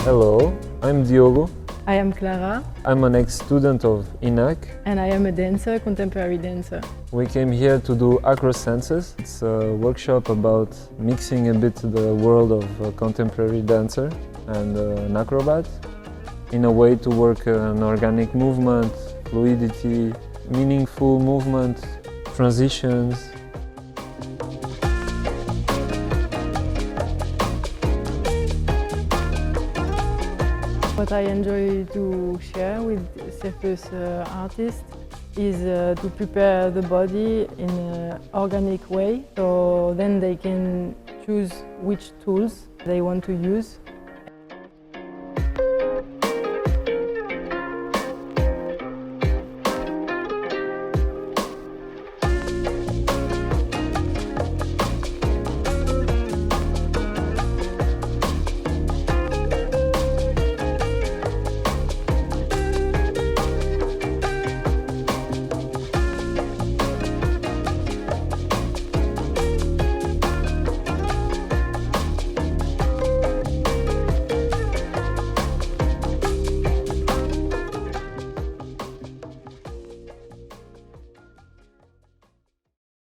Hello, I'm Diogo. I am Clara. I'm an ex-student of INAC. And I am a dancer, contemporary dancer. We came here to do Acrosenses. It's a workshop about mixing a bit the world of a contemporary dancer and an acrobat in a way to work an organic movement, fluidity, meaningful movement, transitions. What I enjoy to share with circus artists is to prepare the body in an organic way, so then they can choose which tools they want to use